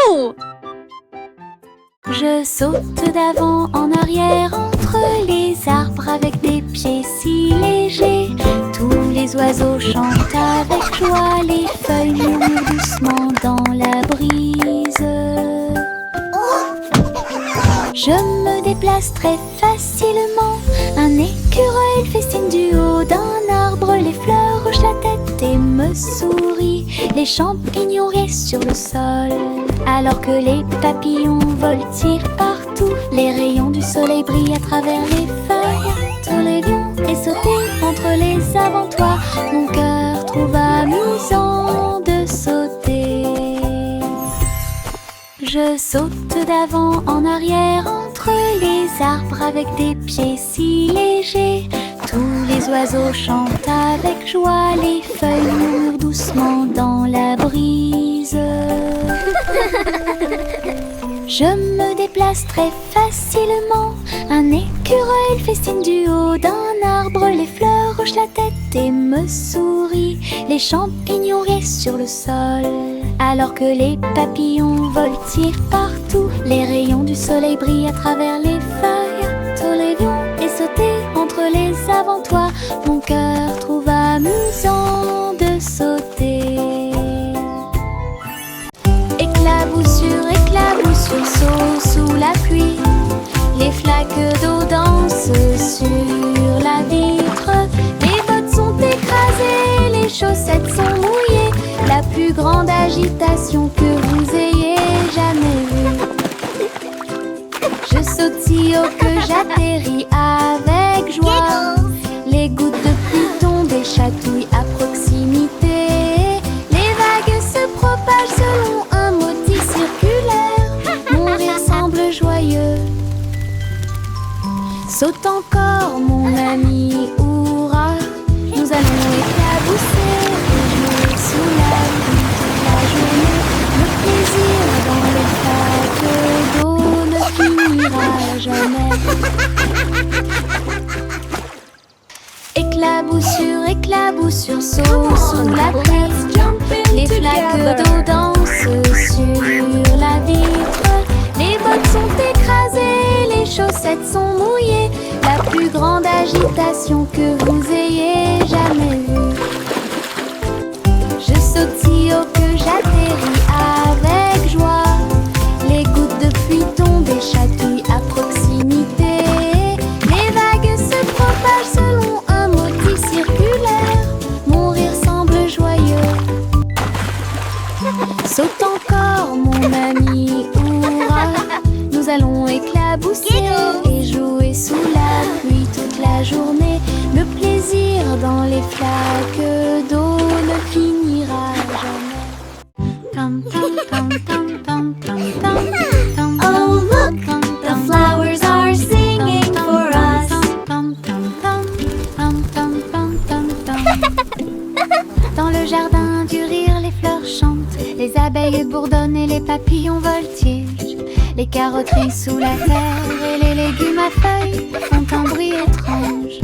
Wouhou! Je saute d'avant en arrière entre les arbres avec des pieds si légers. Tous les oiseaux chantent avec joie, les feuilles murmurent doucement dans la brise. Je me déplace très facilement, un écureuil festine du haut d'un arbre, les fleurs hochent la tête et me sourient, les champignons restent sur le sol, alors que les papillons voltigent partout, les rayons du soleil brillent à travers les feuilles. Tous les lions et sauter entre les avant-toits, mon cœur trouve amusant de sauter. Je saute d'avant en arrière entre les arbres avec des pieds si légers. Tous les oiseaux chantent avec joie, les feuilles murmurent doucement dans la brise. Je me déplace très facilement, un écureuil festine du haut d'un arbre, les fleurs hochent la tête et me sourient, les champignons restent sur le sol, alors que les papillons voltigent partout, les rayons du soleil brillent à travers les feuilles. Tous les lions et sauter entre les avant-toits, mon cœur trouve amusant de sauter. Éclaboussure, saut sous la pluie, les flaques d'eau dansent sur la vitre, les bottes sont écrasées, les chaussettes sont mouillées, la plus grande agitation que vous ayez jamais vue. Je saute si haut que j'atterris avec joie, les gouttes de pluie tombent et chatouillent à proximité, les vagues se propagent selon un motif circulaire, mon rire semble joyeux. Saute encore mon ami, hurrah, nous allons éclabousser et jouer sous la pluie toute la journée. Le plaisir dans les flaques d'eau ne finira jamais. Éclaboussure, saut sous la pluie, les flaques d'eau dansent sur la vitre, les bottes sont écrasées, les chaussettes sont mouillées, la plus grande agitation que vous ayez jamais vue. Je saute si haut que j'atterris avec joie, les gouttes de pluie tombent et chatouillent à proximité, les vagues se propagent selon un motif circulaire, mon rire semble joyeux. Saute encore mon ami, hurrah, nous allons éclabousser et jouer sous la pluie toute la journée. Le plaisir dans les flaques d'eau ne finira jamais. Oh look, the flowers are singing for us. Dans le jardin du rire, les fleurs chantent, les abeilles bourdonnent et les papillons voltigent. Les carotteries sous la terre et les légumes à feuilles font un bruit étrange.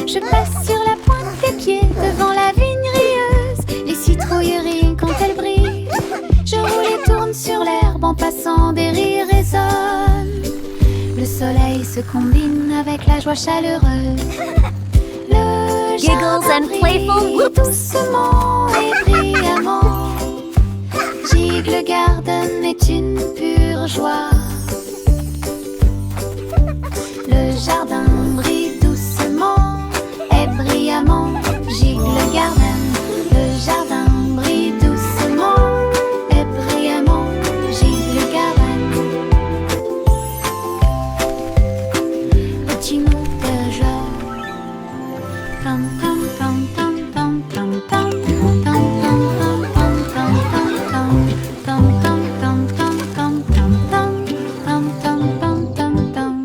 Je passe sur la pointe des pieds devant la vigne rieuse, les citrouilles rient quand elles brillent. Je roule et tourne sur l'herbe en passant, des rires résonnent. Le soleil se combine avec la joie chaleureuse. Le Giggles and playful whoops. doucement et brillamment. Giggle Garden est une pure joie. Le jardin brille doucement et brillamment. Giggle Garden, le jardin brille doucement et brillamment. Giggle Garden. Petit mot de joie. Pam pam pam pam pam pam pam pam pam pam pam pam.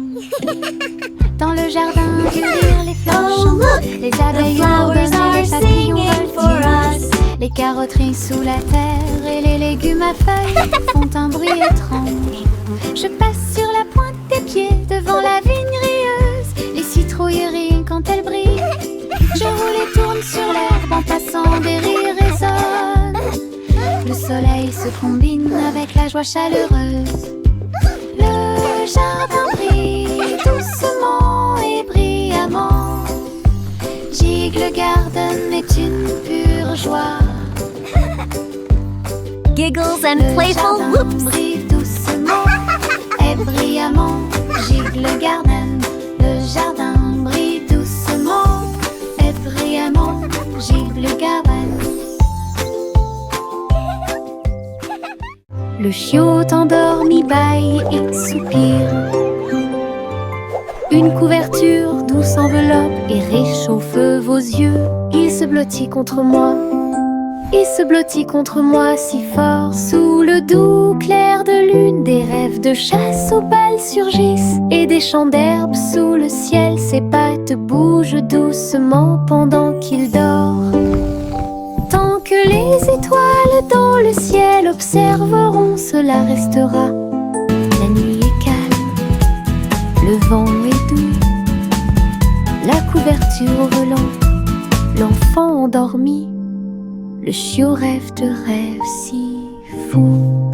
Dans le jardin du rire, les fleurs chantent, les abeilles bourdonnent et les papillons voltigent. Les carotteries sous la terre et les légumes à feuilles font un bruit étrange. Je passe sur la pointe des pieds devant la vigne rieuse, les citrouilles rient quand elles brillent. Je roule et tourne sur l'herbe en passant, des rires résonnent. Le soleil se combine avec la joie chaleureuse. Le jardin brille doucement et brillamment. Gigle Garden est une pure joie. Giggles and playful Le whoops. jardin brille doucement et brillamment. Gigle Garden. Le jardin brille doucement et brillamment. Gigle Garden. Le chiot endormi bâille et soupire. Une couverture douce enveloppe et réchauffe vos yeux. Il se blottit contre moi. Il se blottit contre moi si fort. Sous le doux clair de lune, des rêves de chasse aux balles surgissent. Et des champs d'herbe sous le ciel, ses pattes bougent doucement pendant qu'il dort. Tant que les étoiles dans le ciel observeront, cela restera. La nuit est calme, le vent est doux. La couverture au volant, l'enfant endormi. Le chiot rêve de rêves si fous.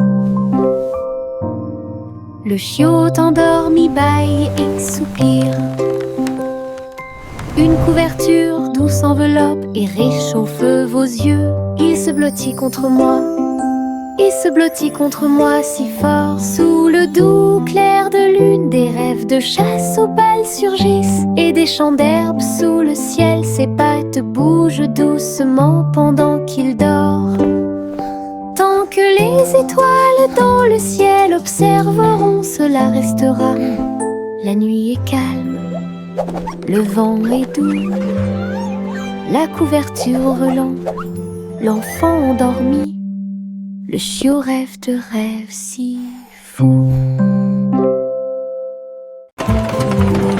Le chiot endormi bâille et soupire. Une couverture douce enveloppe et réchauffe vos yeux. Il se blottit contre moi. Il se blottit contre moi si fort. Sous le doux clair de lune, des rêves de chasse aux balles surgissent. Et des champs d'herbe sous le ciel, ses pattes bougent doucement pendant qu'il dort. Tant que les étoiles dans le ciel observeront, cela restera. La nuit est calme, le vent est doux. La couverture au volant, l'enfant endormi. Le chiot rêve de rêves si fous.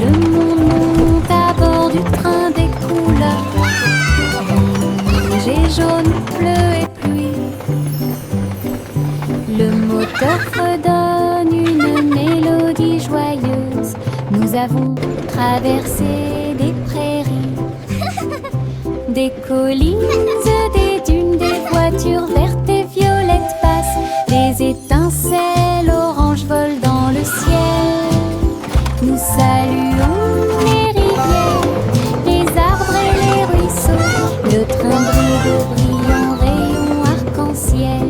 Le monde monte à bord du train des couleurs. Rouge et jaune, bleu et pluie. Le moteur redonne une mélodie joyeuse. Nous avons traversé des prairies, des collines, des dunes, des voitures vertes et violettes passent. Des étincelles oranges volent dans le ciel. Nous saluons les rivières, les arbres et les ruisseaux. Le train brille de brillants rayons arc-en-ciel.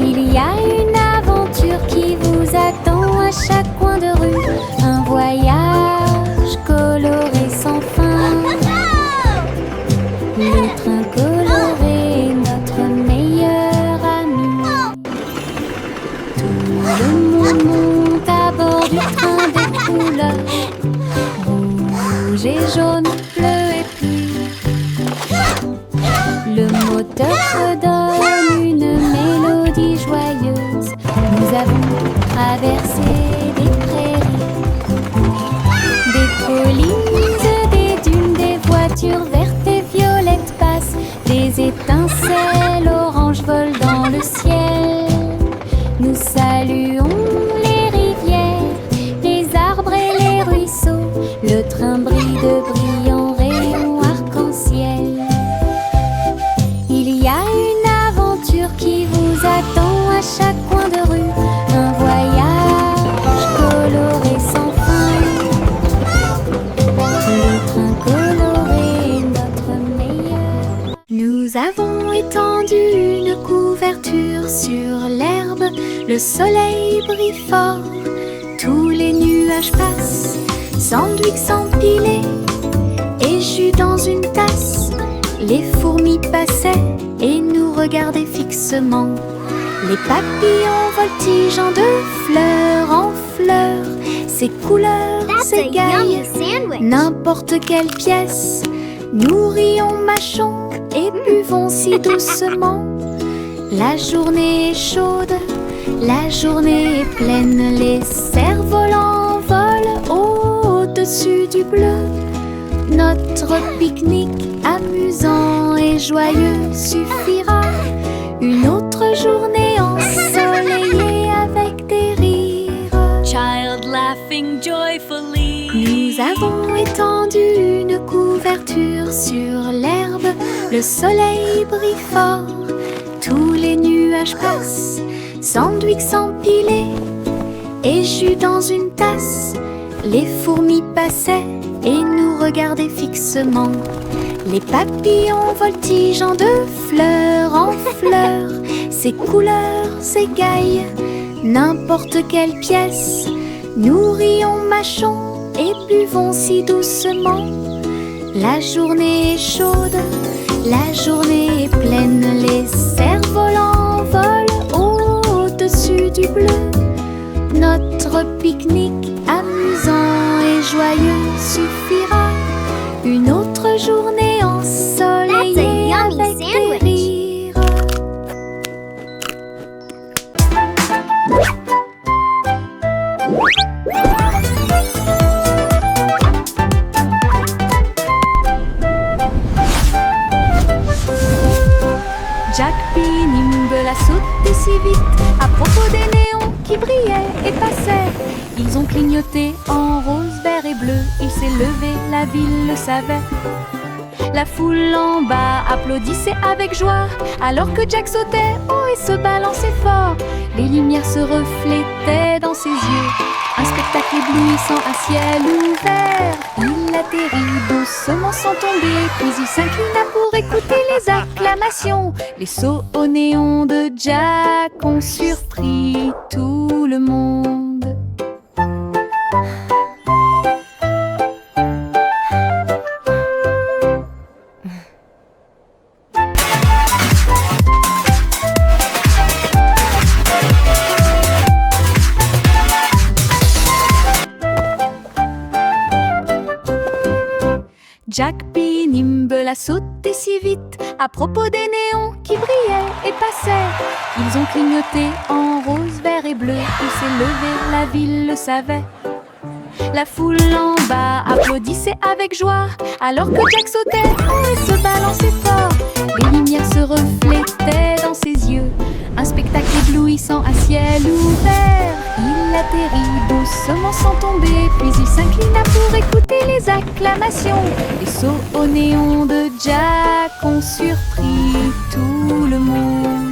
Il y a une aventure qui vous attend à chaque coin de rue. Un voyage coloré sans fin. Le train coloré est notre meilleur ami. Tout le monde monte à bord du train des couleurs. Rouge et jaune, bleu et pluie. Le moteur redonne une mélodie joyeuse. Nous avons traversé des prairies, des collines, des dunes, des voitures vertes et violettes passent. Des étincelles oranges volent dans le ciel. Nous saluons les rivières, les arbres et les ruisseaux. Le train brille de brillants rayons arc-en-ciel. Il y a une aventure qui vous attend à chaque coin de rue. Un voyage coloré sans fin. Le train coloré est notre meilleur. Nous avons étendu une couverture sur l'herbe. Le soleil brille fort, tous les nuages passent. Sandwich empilés et jus dans une tasse. Les fourmis passaient et nous regardaient fixement. Les papillons voltigeant de fleur en fleur. Ces couleurs s'égayent, n'importe quelle pièce. Nous rions, mâchons et buvons si doucement. La journée est chaude, la journée est pleine. Les cerfs-volants volent au-dessus du bleu. Notre pique-nique amusant et joyeux suffira. Une autre journée ensoleillée avec des rires. Child laughing joyfully. Nous avons étendu une couverture sur l'herbe. Le soleil brille fort, tous nuages passent, sandwich empilés et jus dans une tasse. Les fourmis passaient et nous regardaient fixement. Les papillons voltigeant de fleurs en fleurs, ces couleurs s'égaillent, n'importe quelle pièce. Nous rions, mâchons et buvons si doucement. La journée est chaude, la journée est pleine. Les cerfs-volants volent au-dessus du bleu. Notre pique-nique amusant et joyeux suffira. Une autre journée ensoleillée avec des rires. Jack P. Nimble a sauté si vite à propos des néons qui brillaient et passaient. Ils ont clignoté en rose, vert et bleu. Il s'est levé, la ville le savait. La foule en bas applaudissait avec joie alors que Jack sautait haut et se balançait fort. Les lumières se reflétaient dans ses yeux. Un spectacle éblouissant à ciel ouvert. Il atterrit doucement sans tomber, puis il s'inclina pour écouter les acclamations. Les sauts au néon de Jack ont surpris tout le monde. Jack P. Nimble a sauté si vite à propos des néons qui brillaient et passaient. Ils ont clignoté en rose, vert et bleu. Il s'est levé, la ville le savait. La foule en bas applaudissait avec joie alors que Jack sautait haut et se balançait fort. Les lumières se reflétaient dans ses yeux. Un spectacle éblouissant à ciel ouvert. Il atterrit doucement sans tomber, puis il s'inclina pour écouter les acclamations. Les sauts au néon de Jack ont surpris tout le monde.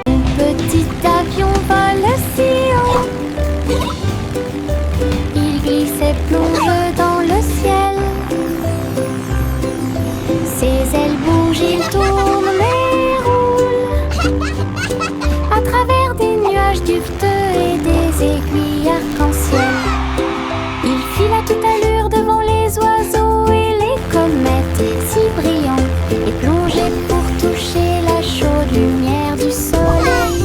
Mon petit avion vole si haut. Il glisse et plonge dans le ciel. Ses ailes bougent, il tourne mais roule à travers des nuages duveteux et des aiguilles arc-en-ciel. Il file à toute allure devant les oiseaux et les comètes si brillants et plongé pour toucher la chaude lumière du soleil.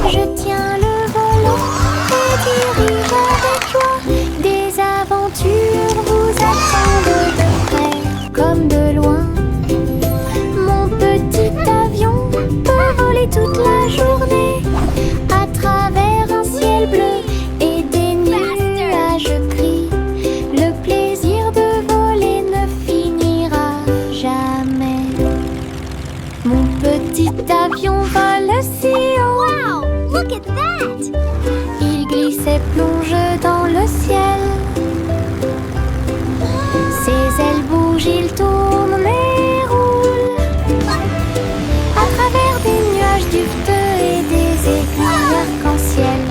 Je tiens le volant et dirige avec joie. Des aventures vous attendent de près comme de loin. Mon petit avion peut voler toute la journée à travers un ciel bleu et des nuages gris. Le plaisir de voler ne finira jamais. Mon petit avion vole si haut. Wow, look at that! Il glisse et plonge dans le ciel. Ses ailes bougent, il tourne mais roule à travers des nuages duveteux et des aiguilles arc-en-ciel.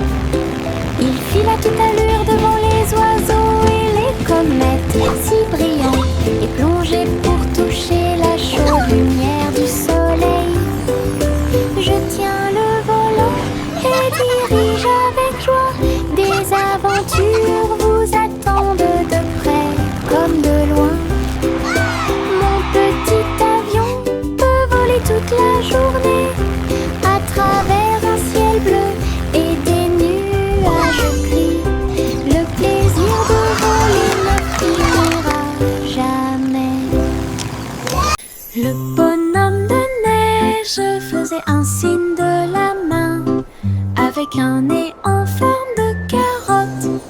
Il file à toute allure devant les oiseaux et les comètes si brillants et plongé pour toucher la chaude lumière du soleil. Je tiens le volant et dirige avec joie. Des aventures vous attendent de près comme de loin. Mon petit avion peut voler toute la journée à travers un ciel bleu et des nuages gris. Le plaisir de voler ne finira jamais. Le bonhomme de neige faisait un signe de la main avec un nez en forme de carotte.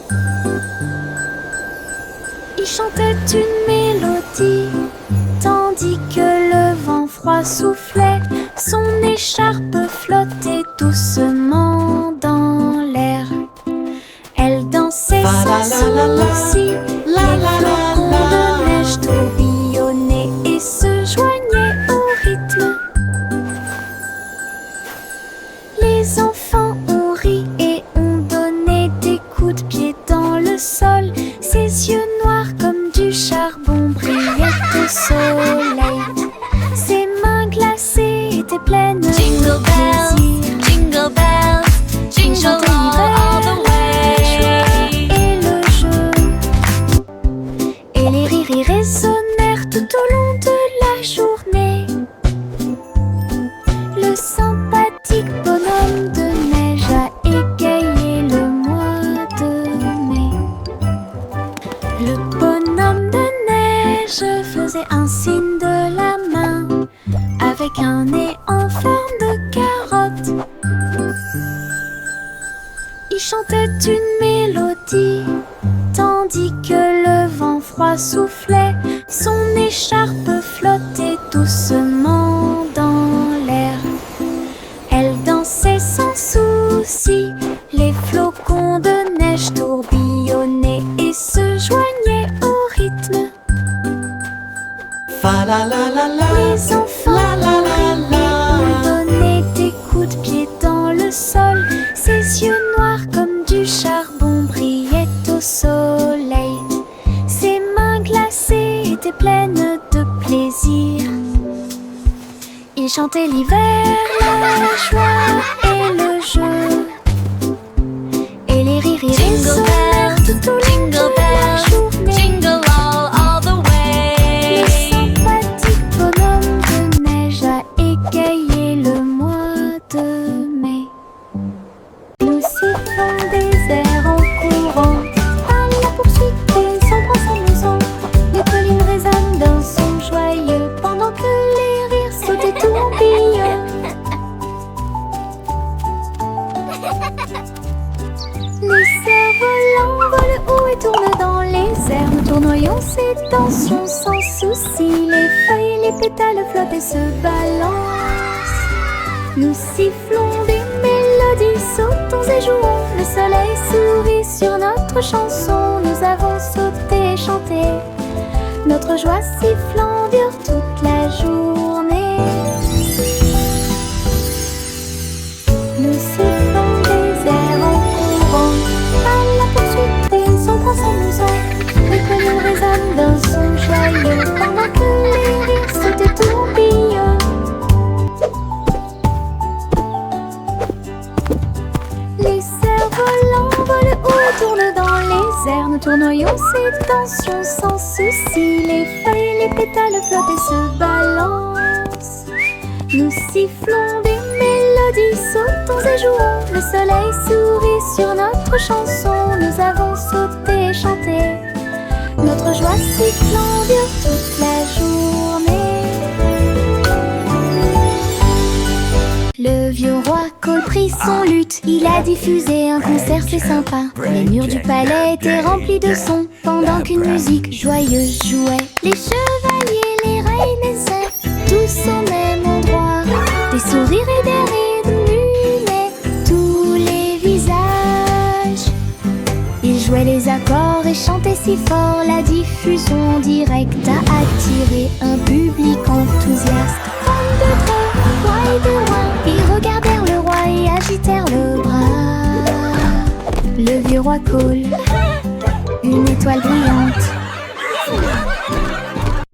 Il chantait une mélodie tandis que le vent froid soufflait. Son écharpe flottait doucement dans l'air. Elle dansait sans souci. Les flocons de neige tourbillonnaient et se joignaient au rythme. Les enfants ont ri et ont donné des coups de pied dans le sol. Ses yeux noirs comme du charbon brillaient au soleil. Ses mains glacées étaient pleines de Jingle bells, plaisir. jingle bells, jingle all the way. Et le jeu et les rires résonnèrent tout au long de la journée. Le sympathique bonhomme de neige a égayé le mois de mai. Le bonhomme de neige faisait un signe de la main avec un nez en forme de carotte. Il chantait une mélodie tandis que le vent froid soufflait. Son écharpe flottait doucement dans l'air. Elle dansait sans souci. Les flocons de neige tourbillonnaient et se joignaient au rythme. Fa la la la la. Les enfants La la la la. ont donné des coups de pied dans le sol. Ses yeux noirs comme du charbon brillaient au soleil. Ses mains glacées étaient pleines de plaisir. Il chantait l'hiver, la joie et le jeu. Et les rires résonnèrent tout au long de Jingle la bells, journée. jingle all the Le way. sympathique bonhomme de neige a égayé le mois de mai. Nous sifflons des airs en courant, à la poursuite des ombres s'amusant. Les collines résonnent d'un son joyeux, pendant que les rires sautent et tourbillonnent. Les cerfs-volants volent haut et tournent dans les airs. Nous tournoyons ces tensions sans souci. Les feuilles et les pétales flottent et se balancent. Nous sifflons des mélodies, sautons et jouons. Le soleil sourit sur notre chanson. Nous avons sauté et chanté. Notre joie sifflant dure toute la journée. Nous sifflons des airs en courant, à la poursuite des ombres s'amusant. Les collines résonnent d'un son joyeux, pendant que les rires sautent et tourbillonnent. Les cerfs-volants volent haut et tournent dans les airs. Nous tournoyons ces tensions sans souci. Les feuilles et les pétales flottent et se balancent. Nous sifflons des mélodies, sautons et jouons. Le soleil sourit sur notre chanson. Nous avons sauté et chanté. Notre joie sifflant dure toute la journée. Le vieux roi Cole prit son luth. Il a diffusé un concert, c'est sympa. Les murs du palais étaient remplis de sons, pendant qu'une musique joyeuse jouait. Les chevaliers, les reines, les elfes, tous au même endroit. Des sourires et des rires illuminaient tous les visages. Ils jouaient les accords et chantaient si fort. La diffusion directe a attiré un public enthousiaste. Femmes de près, rois et de loin, ils regardèrent le roi et agitèrent le bras. Le vieux roi Cole, une étoile brillante.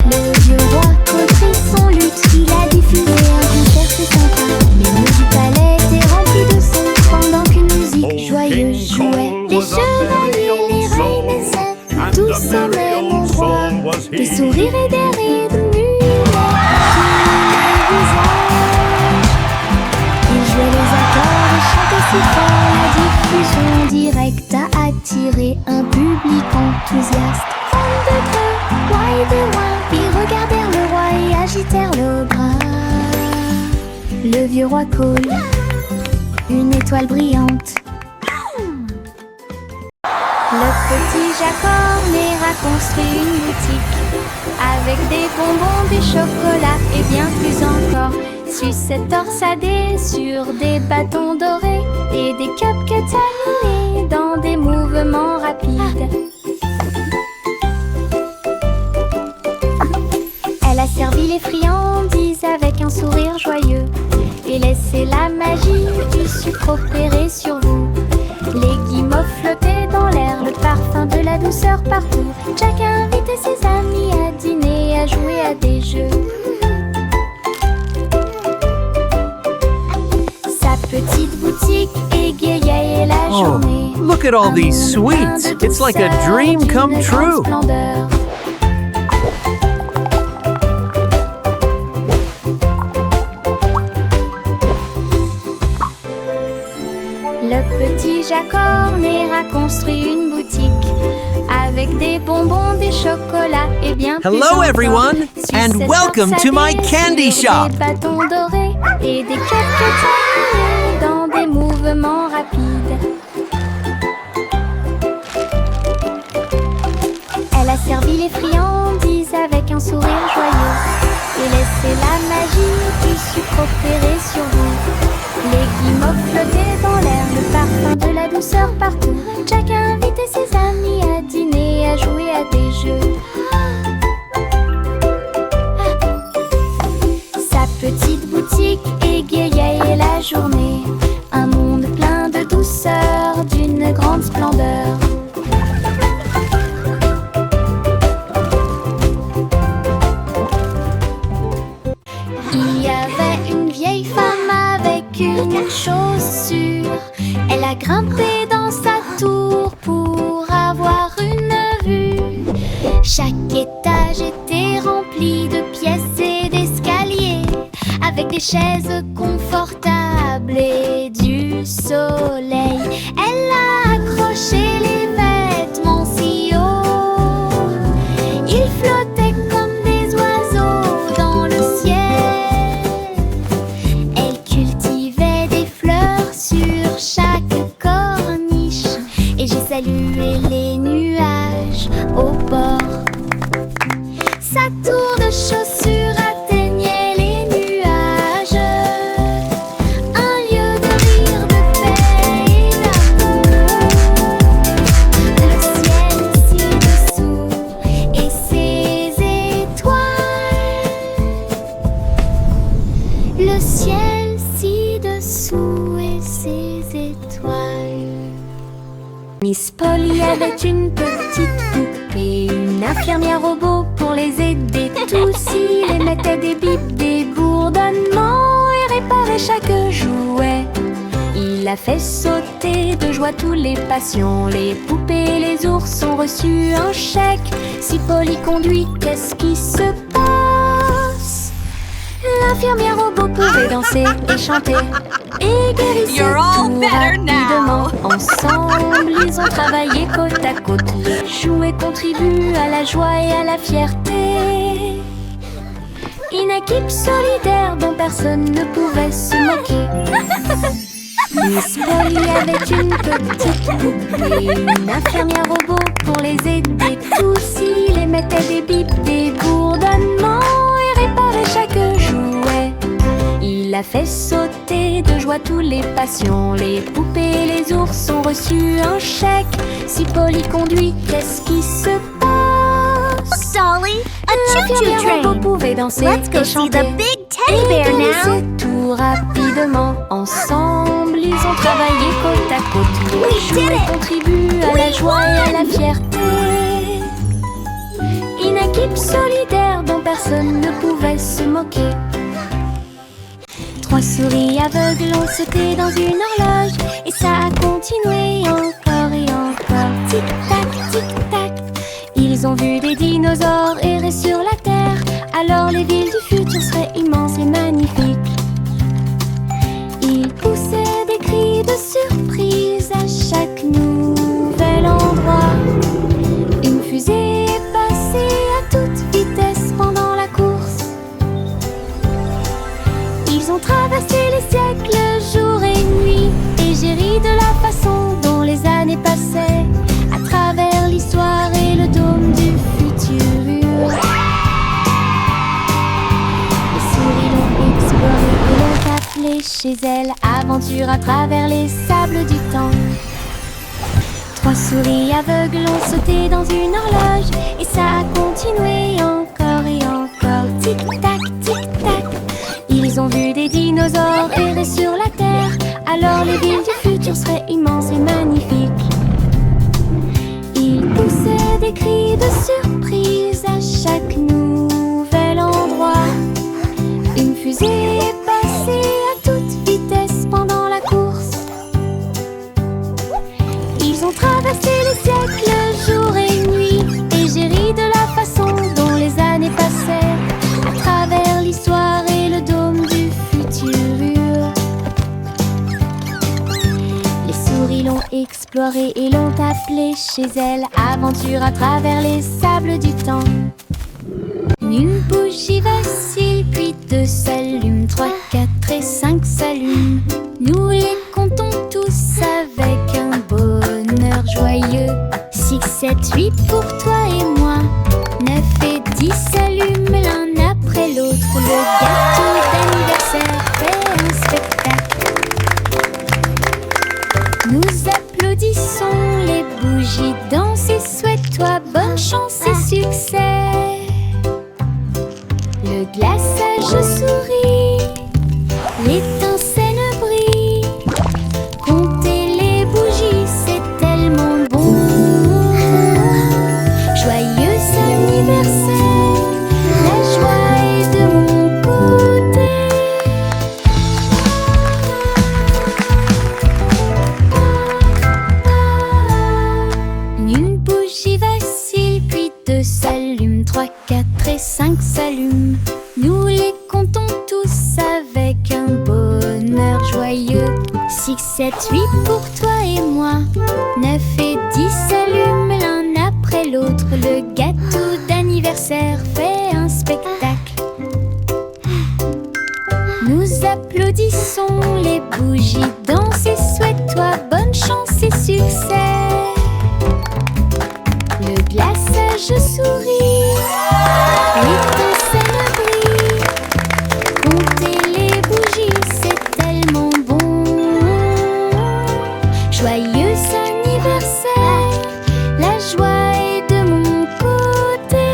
Le vieux roi Cole prit son luth. Il a diffusé un concert, c'est sympa. Les murs du palais étaient remplis de sons, pendant qu'une musique joyeuse jouait. Les chevaliers, les reines, les elfes, tous au même endroit. Des sourires et des rires illuminaient tous les visages. Ils jouaient les accords et chantaient si fort. La diffusion directe a attiré un public enthousiaste. Femmes de près, rois et de loin, ils regardèrent le roi et agitèrent le bras. Le vieux roi Cole, une étoile brillante. Le petit Jacques Ornère a construit une boutique avec des bonbons, du chocolat et bien plus encore. Sucettes torsadées sur des bâtons dorés et des cupcakes animés dans des des mouvements rapides. Elle a servi les friandises avec un sourire joyeux et laissé la magie du sucre opérer sur vous. Les guimauves flottaient dans l'air, le parfum de la douceur partout. Jack a invité ses amis à dîner et à jouer à des jeux. Sa petite boutique égayait la journée. Oh, look at all these sweets. It's like a dream come true. Le petit Jack Horner a construit une boutique avec des bonbons, des chocolats et bien plus Hello encore. everyone, and Sucette welcome to my corsagée candy sur shop. Des bâtons dorés et des cupcakes animés dans des mouvements rapides. Elle a servi les friandises avec un sourire joyeux et laissé la magie du sucre opérer sur vous. Les guimauves flottaient dans l'air, le parfum de la douceur partout. Jack a invité ses amis à dîner et à jouer à des jeux. Sa petite boutique égayait la journée. Un monde plein de douceur, d'une grande splendeur. Il y avait une vieille femme avec une chaussure. Elle a grimpé dans sa tour pour avoir une vue. Chaque étage était rempli de pièces et d'escaliers, avec des chaises confortables et du soleil. Elle a accroché les vêtements si haut, ils flottaient comme des oiseaux dans le ciel. Elle cultivait des fleurs sur chaque corniche, et j'ai salué les nuages au bord. Sa tour de chaussures atteignait les nuages, un lieu de rire, de paix et d'amour. Le ciel ci-dessous et ses étoiles. Le ciel ci-dessous et ses étoiles. Miss Polly avait une petite poupée, une infirmière robot pour les aider tous. Il émettait des bips, des bourdonnements et réparait chaque jouet. Il a fait sauter de joie tous les patients. Les poupées et les ours ont reçu un chèque. Si Polly conduit, qu'est-ce qui se passe? L'infirmière robot pouvait danser et chanter et guérissait You're all tout better rapidement. now. Ensemble, ils ont travaillé côte à côte. Les jouets contribuent à la joie et à la fierté. Une équipe solidaire dont personne ne pouvait se moquer. Miss Polly avait une petite poupée, une infirmière robot pour les aider tous. Il émettait des bips, des bourdonnements et réparait chaque jouet. Il a fait sauter de joie tous les patients. Les poupées et les ours ont reçu un chèque. Si Polly conduit, qu'est-ce qui se passe? Dolly, a choo-choo L'infirmière robot train. pouvait danser Let's go et see chanter. the big teddy bear Et now. guérissaient tout rapidement. Ensemble, ils ont travaillé côte à côte. We Les did jouets it. contribuent à la joie et à la fierté. Une équipe solidaire dont personne ne pouvait se moquer. Trois souris aveugles ont sauté dans une horloge et ça a continué encore et encore. Tic-tac, tic-tac. Ils ont vu des dinosaures errer sur la terre. Alors les villes du futur seraient immenses et magnifiques. Ils poussaient des cris de surprise à chaque nouvel endroit. Une fusée est passée à toute vitesse pendant la course. Ils ont traversé les siècles, jour et nuit, et j'ai ri de la façon dont les années passaient à travers l'histoire et le dôme du futur. Les souris l'ont exploré et l'ont appelé chez elles. Aventure à travers les sables du temps. Trois souris aveugles ont sauté dans une horloge et ça a continué encore et encore. Tic-tac, tic-tac. Ils ont vu des dinosaures errer sur la terre. Alors les villes du futur seraient immenses et magnifiques. Ils poussaient des cris de surprise à chaque nouvel endroit. Une fusée est passée à toute vitesse pendant la course. Ils ont traversé les siècles, jour et nuit, et j'ai ri de la façon dont les années passaient à travers l'histoire et le dôme du futur. Les souris l'ont exploré et l'ont appelé chez elles. Aventure à travers les sables du temps. Une bougie vacille, puis deux s'allument, 3, 4 et 5 s'allument. Nous les comptons tous avec un bonheur joyeux. 6, 7, 8 pour toi et moi. 9 et 10 s'allument l'un après l'autre. Le gâteau d'anniversaire fait un spectacle. Nous applaudissons, les bougies dansent et souhaite-toi bonne chance et succès. Le glaçage sourit, l'étincelle brille. Compter les bougies, c'est tellement bon. Joyeux anniversaire, la joie est de mon côté. Une bougie vacille, puis deux s'allument, 3, 4 et 5 s'allument. Nous les comptons tous avec un bonheur joyeux. 6, 7, 8 pour toi et moi. 9 et 10 s'allument l'un après l'autre. Le gâteau d'anniversaire fait un spectacle. Nous applaudissons, les bougies dansent et souhaite-toi bonne chance et succès. Le glaçage sourit, l'étincelle brille. Compter les bougies, c'est tellement bon. Joyeux anniversaire, la joie est de mon côté.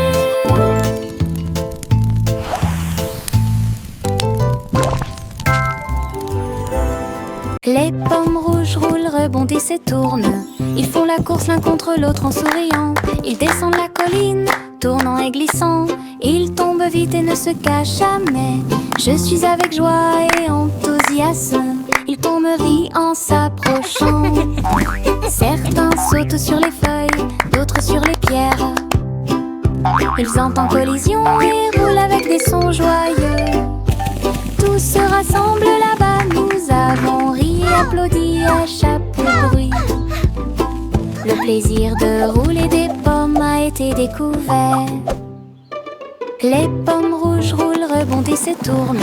Les pommes rouges roulent, rebondissent et tournent. Ils font la course l'un contre l'autre en souriant. Ils descendent la colline, tournant et glissant. Ils tombent vite et ne se cachent jamais. Je suis avec joie et enthousiasme. Ils tombent rient en s'approchant. Certains sautent sur les feuilles, d'autres sur les pierres. Ils entrent en collision et roulent avec des sons joyeux. Tous se rassemblent là-bas, nous avons ri et applaudi à chaque bruit. Le plaisir de rouler des pommes a été découvert. Les pommes rouges roulent, rebondissent et tournent.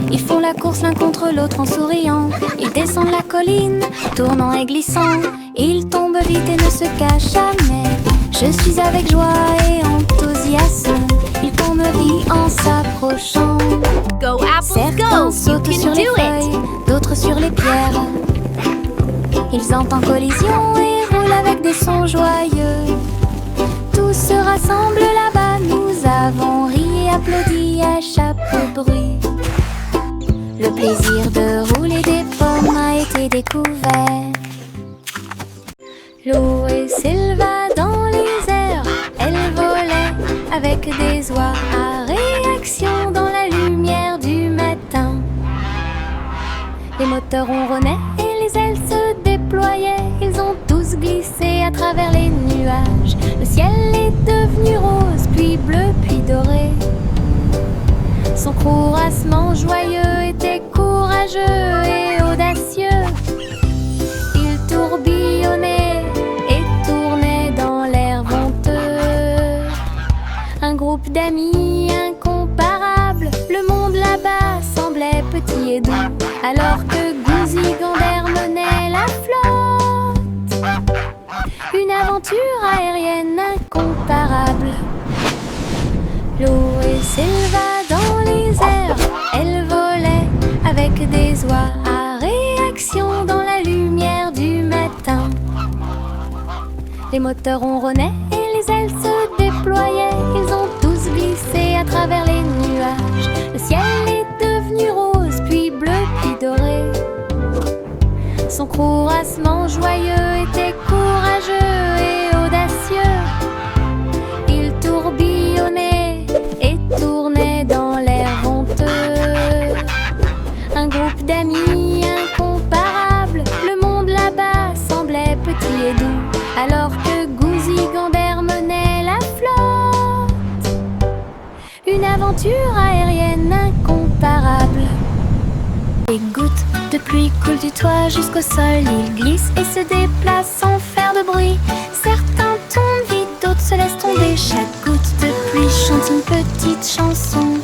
Ils font la course l'un contre l'autre en souriant. Ils descendent la colline, tournant et glissant. Ils tombent vite et ne se cachent jamais. Je suis avec joie et enthousiasme. Ils tombent rient en s'approchant. Go apples, Certains go! You sautent can sur les do feuilles, it! d'autres sur les pierres. Ils entrent en collision et roulent avec des sons joyeux. Tous se rassemblent là-bas, nous avons ri et applaudi à chaque bruit. Le plaisir de rouler des pommes a été découvert. Lou et Sylva dans les airs, elles volaient avec des oies à réaction dans la lumière du matin. Les moteurs ronronnaient et les ailes se déployaient. Ils ont tous glissé à travers les nuages. Le ciel est devenu rose, puis bleu, puis doré. Son courassement joyeux était courageux et audacieux. Il tourbillonnait et tournait dans l'air venteux. Un groupe d'amis incomparables. Le monde là-bas semblait petit et doux, alors que Gouzi Gander menait la flotte. Une aventure aérienne incomparable. Lou et Sylva dans les airs, elles volaient avec des oies à réaction dans la lumière du matin. Les moteurs ronronnaient et les ailes se déployaient. Ils ont tous glissé à travers les nuages. Le ciel est devenu rose, puis bleu, puis doré. Son courassement joyeux était courageux et audacieux. Il tourbillonnait et tournait dans l'air honteux. Un groupe d'amis incomparables, le monde là-bas semblait petit et doux, alors que Gouzi Gander menait la flotte. Une aventure aérienne incomparable. Les gouttes de pluie coulent du toit jusqu'au sol. Ils glissent et se déplacent sans faire de bruit. Certains tombent vite, d'autres se laissent tomber. Chaque goutte de pluie chante une petite chanson.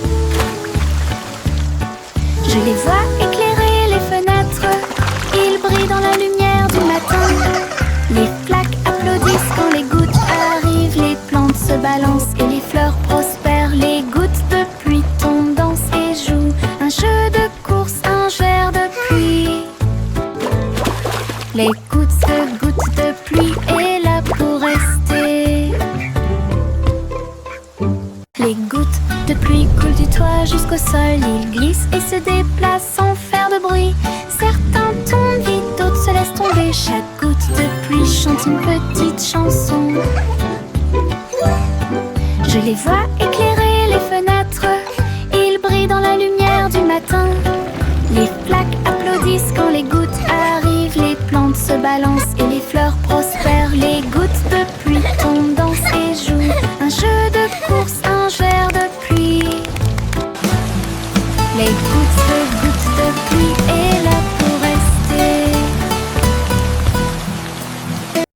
Je les vois éclairer les fenêtres. Ils brillent dans la lumière du matin. Les flaques applaudissent quand les gouttes arrivent. Les plantes se balancent et les fleurs prospèrent. Les gouttes de pluie tombent, dansent et jouent un jeu de course, un verre de pluie. Les gouttes de pluie est là pour rester. Les gouttes de pluie coulent du toit jusqu'au sol. Ils glissent et se déplacent sans faire de bruit. Certains tombent vite, d'autres se laissent tomber. Chaque goutte de pluie chante une petite chanson. Je les vois éclairer les fenêtres. Ils brillent dans la lumière du matin. Les flaques applaudissent quand les gouttes arrivent. Les plantes se balancent